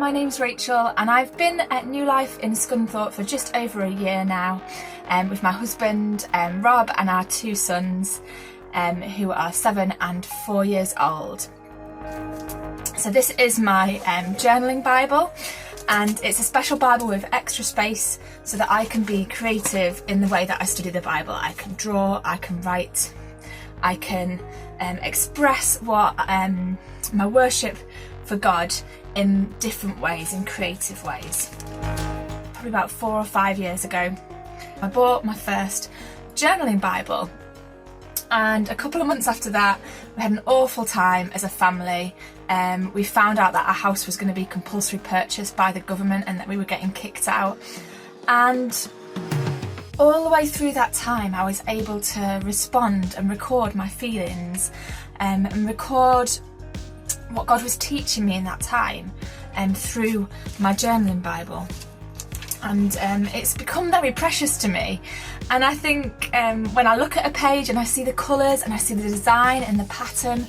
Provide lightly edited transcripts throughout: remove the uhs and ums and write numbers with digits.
my name's Rachel and I've been at New Life in Scunthorpe for just over a year now with my husband Rob and our two sons who are 7 and 4 years old. So this is my journaling Bible, and it's a special Bible with extra space so that I can be creative in the way that I study the Bible. I can draw, I can write, I can express what my worship for God in different ways, in creative ways. Probably about 4 or 5 years ago, I bought my first journaling Bible, and a couple of months after that we had an awful time as a family. We found out that our house was going to be compulsory purchased by the government and that we were getting kicked out, and all the way through that time I was able to respond and record my feelings and record what God was teaching me in that time through my journaling Bible. And it's become very precious to me. And I think when I look at a page and I see the colours and I see the design and the pattern,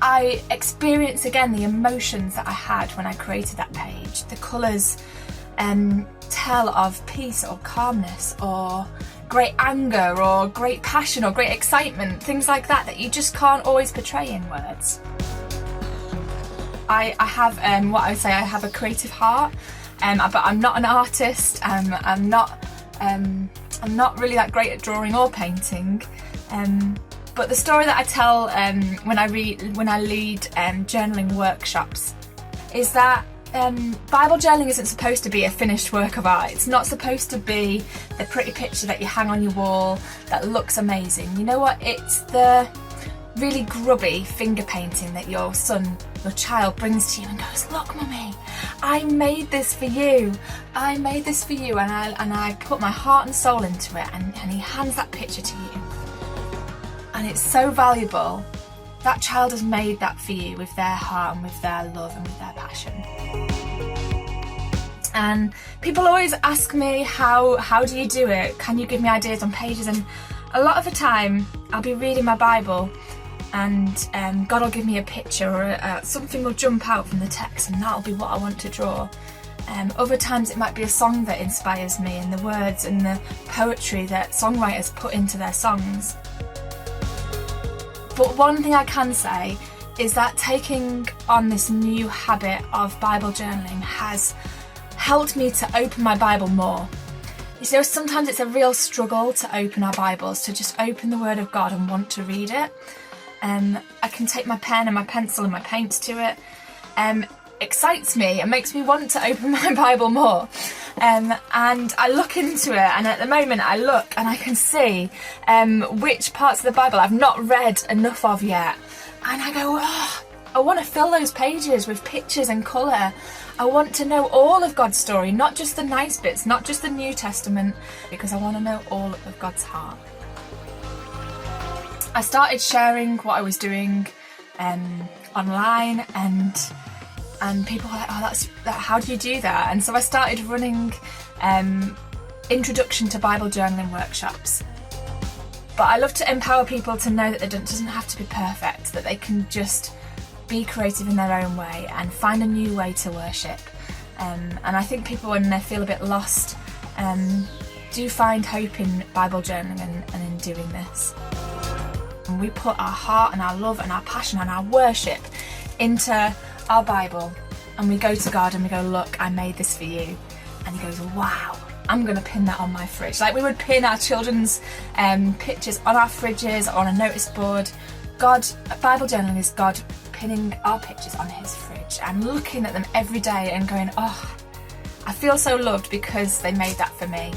I experience again the emotions that I had when I created that page. The colours tell of peace or calmness or great anger or great passion or great excitement, things like that that you just can't always portray in words. I have what I would say, I have a creative heart, but I'm not an artist. I'm not really that great at drawing or painting. But the story that I tell when I lead journaling workshops is that Bible journaling isn't supposed to be a finished work of art. It's not supposed to be the pretty picture that you hang on your wall that looks amazing. You know what? It's the really grubby finger painting that your child brings to you and goes, "Look, mummy, I made this for you. I made this for you, and I put my heart and soul into it," and he hands that picture to you. And it's so valuable. That child has made that for you with their heart and with their love and with their passion. And people always ask me, how do you do it? Can you give me ideas on pages? And a lot of the time I'll be reading my Bible and God will give me a picture or something will jump out from the text, and that'll be what I want to draw. Other times it might be a song that inspires me and the words and the poetry that songwriters put into their songs. But one thing I can say is that taking on this new habit of Bible journaling has helped me to open my Bible more. You know, sometimes it's a real struggle to open our Bibles, to just open the Word of God and want to read it. I can take my pen and my pencil and my paints to it. Excites me and makes me want to open my Bible more. And I look into it, and at the moment I look and I can see which parts of the Bible I've not read enough of yet. And I go, oh, I want to fill those pages with pictures and colour. I want to know all of God's story, not just the nice bits, not just the New Testament, because I want to know all of God's heart. I started sharing what I was doing online, and people were like, "Oh, how do you do that?" And so I started running introduction to Bible journaling workshops. But I love to empower people to know that it doesn't have to be perfect, that they can just be creative in their own way and find a new way to worship. And I think people, when they feel a bit lost, do find hope in Bible journaling and in doing this. And we put our heart and our love and our passion and our worship into our Bible, and we go to God and we go, "Look, I made this for you." And he goes, "Wow, I'm going to pin that on my fridge." Like we would pin our children's pictures on our fridges or on a notice board. Bible journaling is God pinning our pictures on his fridge and looking at them every day and going, "Oh, I feel so loved because they made that for me."